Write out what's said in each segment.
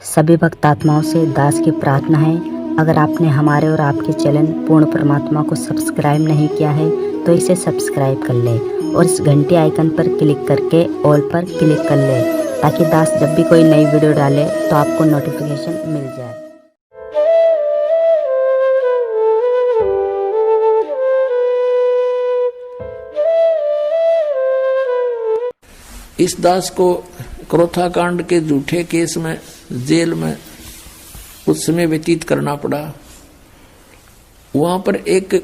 सभी भक्तात्माओं से दास की प्रार्थना है, अगर आपने हमारे और आपके चैनल पूर्ण परमात्मा को सब्सक्राइब नहीं किया है तो इसे सब्सक्राइब कर लें और इस घंटी आइकन पर क्लिक करके ऑल पर क्लिक कर लें ताकि दास जब भी कोई नई वीडियो डाले तो आपको नोटिफिकेशन मिल जाए। इस दास को क्रोथा कांड के झूठे केस में जेल में कुछ समय व्यतीत करना पड़ा। वहां पर एक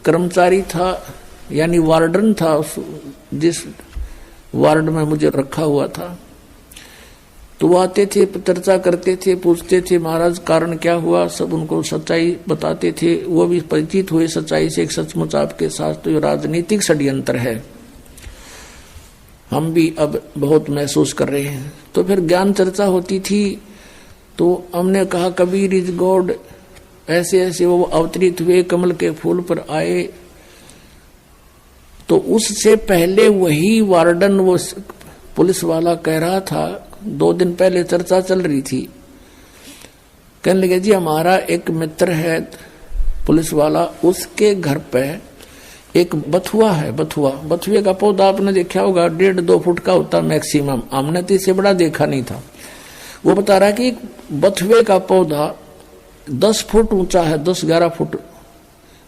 कर्मचारी था, यानी वार्डन था, जिस वार्ड में मुझे रखा हुआ था। तो वो आते थे, चर्चा करते थे, पूछते थे महाराज कारण क्या हुआ, सब उनको सच्चाई बताते थे। वो भी परिचित हुए सच्चाई से, एक सचमुच आपके साथ तो ये राजनीतिक षड्यंत्र है, हम भी अब बहुत महसूस कर रहे हैं। तो फिर ज्ञान चर्चा होती थी, तो हमने कहा कबीर इज गॉड, ऐसे ऐसे वो अवतरित हुए, कमल के फूल पर आए। तो उससे पहले वही वार्डन, वो पुलिस वाला कह रहा था, 2 दिन पहले चर्चा चल रही थी, कहने लगे जी हमारा एक मित्र है पुलिस वाला, उसके घर पे एक बथुआ है। बथुए का पौधा आपने देखा होगा, 1.5-2 फुट का होता मैक्सिमम, हमने तो इससे बड़ा देखा नहीं था। वो बता रहा है कि बथुए का पौधा 10 फुट ऊंचा है, 10-11 फुट,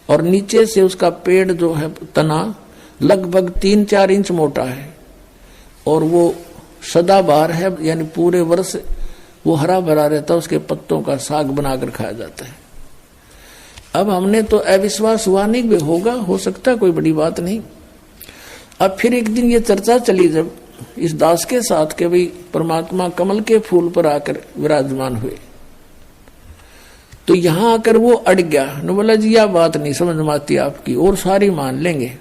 और नीचे से उसका पेड़ जो है तना लगभग 3-4 इंच मोटा है, और वो सदाबहार है, यानी पूरे वर्ष वो हरा भरा रहता है, उसके पत्तों का साग बनाकर खाया जाता है। अब हमने तो अविश्वास हुआ नहीं भी होगा, हो सकता है, कोई बड़ी बात नहीं। अब फिर एक दिन ये चर्चा चली जब इस दास के साथ के भाई परमात्मा कमल के फूल पर आकर विराजमान हुए, तो यहां आकर वो अड़ गया न, बोला जी यह बात नहीं समझ में आती आपकी, और सारी मान लेंगे,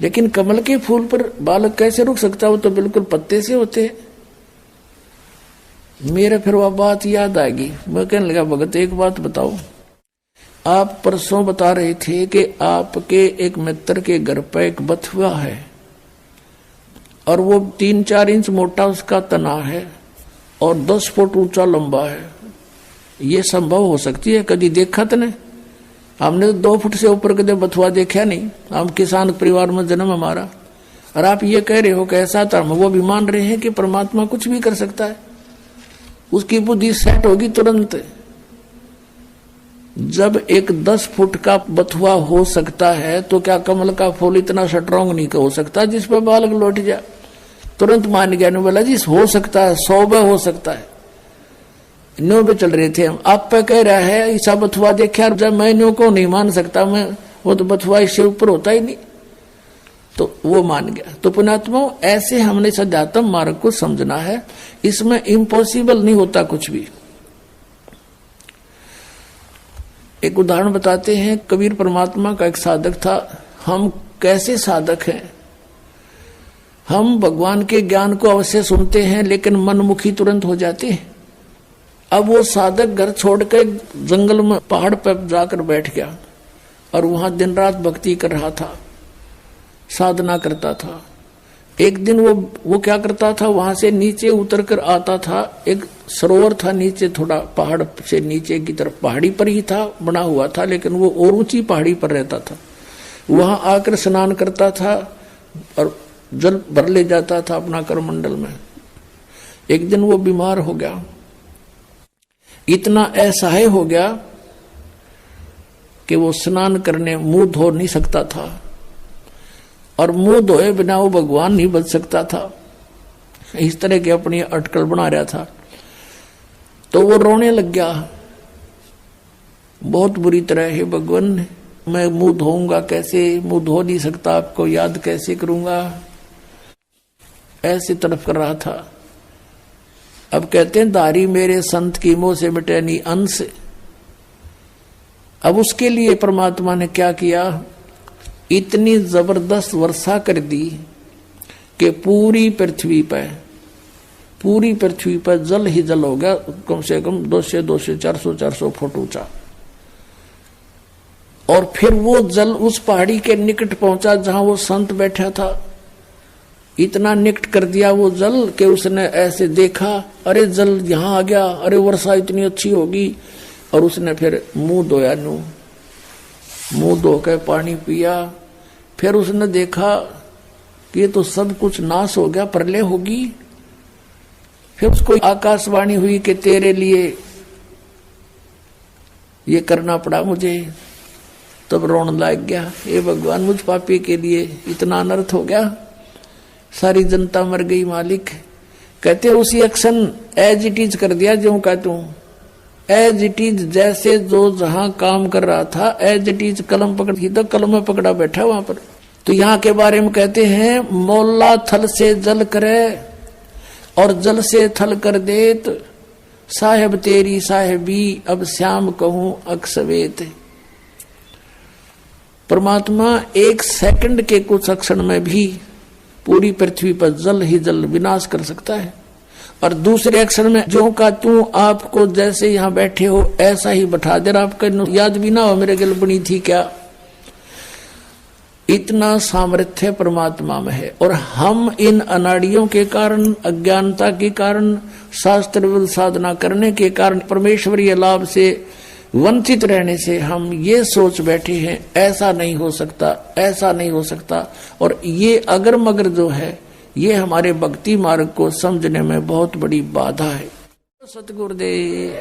लेकिन कमल के फूल पर बालक कैसे रुक सकता, वो तो बिल्कुल पत्ते से होते। मेरे फिर वह बात याद आएगी, मैं कहने लगा भगत एक बात बताओ, आप परसों बता रहे थे कि आपके एक मित्र के घर पर एक बथुआ है और वो 3-4 इंच मोटा उसका तना है और 10 फुट ऊंचा लंबा है, ये संभव हो सकती है? कभी देखा तो नहीं, हमने तो 2 फुट से ऊपर कभी बथुआ देखा नहीं, हम किसान परिवार में जन्म हमारा, और आप ये कह रहे हो कि ऐसा धर्म, वो भी मान रहे हैं कि परमात्मा कुछ भी कर सकता है, उसकी बुद्धि सेट होगी तुरंत। जब एक 10 फुट का बथुआ हो सकता है तो क्या कमल का फूल इतना स्ट्रॉन्ग नहीं हो सकता जिस पर बालक लौट जाए? तुरंत मान गया, नहीं बोला जी हो सकता है, 100 में हो सकता है। 9 पे चल रहे थे हम, आप पे कह रहा है ऐसा बथुआ देखा, जब मैं न्यू को नहीं मान सकता, मैं वो तो बथुआ इससे ऊपर होता ही नहीं, तो वो मान गया। तो पुण्यात्मा ऐसे हमने सध्यात्म मार्ग को समझना है, इसमें इम्पॉसिबल नहीं होता कुछ भी। एक उदाहरण बताते हैं, कबीर परमात्मा का एक साधक था। हम कैसे साधक हैं, हम भगवान के ज्ञान को अवश्य सुनते हैं लेकिन मनमुखी तुरंत हो जाते हैं। अब वो साधक घर छोड़कर जंगल में पहाड़ पर जाकर बैठ गया और वहां दिन रात भक्ति कर रहा था, साधना करता था। एक दिन वो क्या करता था, वहां से नीचे उतर कर आता था, एक सरोवर था नीचे, थोड़ा पहाड़ से नीचे की तरफ, पहाड़ी पर ही था, बना हुआ था, लेकिन वो और ऊंची पहाड़ी पर रहता था। वहां आकर स्नान करता था और जल भर ले जाता था अपना करमंडल में। एक दिन वो बीमार हो गया, इतना असहाय हो गया कि वो स्नान करने मुंह धो नहीं सकता था, और मुंह धोए बिना वो भगवान नहीं बच सकता था। इस तरह की अपनी अटकल बना रहा था। तो वो रोने लग गया बहुत बुरी तरह, हे भगवान मैं मुंह धोऊंगा कैसे, मुंह धो नहीं सकता, आपको याद कैसे करूंगा, ऐसे तरफ कर रहा था। अब कहते हैं दारी मेरे संत की मोह से मिटे नहीं अंश। अब उसके लिए परमात्मा ने क्या किया, इतनी जबरदस्त वर्षा कर दी कि पूरी पृथ्वी पर जल ही जल हो गया, कम से कम 200 400 फुट ऊंचा। और फिर वो जल उस पहाड़ी के निकट पहुंचा जहां वो संत बैठा था, इतना निकट कर दिया वो जल कि उसने ऐसे देखा, अरे जल यहां आ गया, अरे वर्षा इतनी अच्छी होगी। और उसने फिर मुंह धोया, मुंह धो के पानी पिया। फिर उसने देखा कि ये तो सब कुछ नाश हो गया, प्रलय होगी। फिर उसको आकाशवाणी हुई कि तेरे लिए ये करना पड़ा मुझे। तब रोने लग गया, हे भगवान, मुझ पापी के लिए इतना अनर्थ हो गया, सारी जनता मर गई मालिक। कहते उसी एक्शन एज इट इज कर दिया, जो का तू एज इट इज, जैसे जो जहां काम कर रहा था एज इट इज कलम पकड़ी तो कलम में पकड़ा बैठा वहां पर। तो यहाँ के बारे में कहते हैं, मोल्ला थल से जल करे और जल से थल कर देत, साहेब तेरी साहेबी अब श्याम कहूं अक्सवेत। परमात्मा एक सेकंड के कुछ क्षण में भी पूरी पृथ्वी पर जल ही जल विनाश कर सकता है। और दूसरे क्षण में जो का तू आपको जैसे यहां बैठे हो ऐसा ही बैठा दे। आपका याद भी ना हो मेरे गल बनी थी क्या। इतना सामर्थ्य परमात्मा में है। और हम इन अनाड़ियों के कारण, अज्ञानता के कारण, शास्त्र साधना करने के कारण, परमेश्वरीय लाभ से वंचित रहने से हम ये सोच बैठे हैं ऐसा नहीं हो सकता, ऐसा नहीं हो सकता। और ये अगर मगर जो है ये हमारे भक्ति मार्ग को समझने में बहुत बड़ी बाधा है। सतगुरुदेव।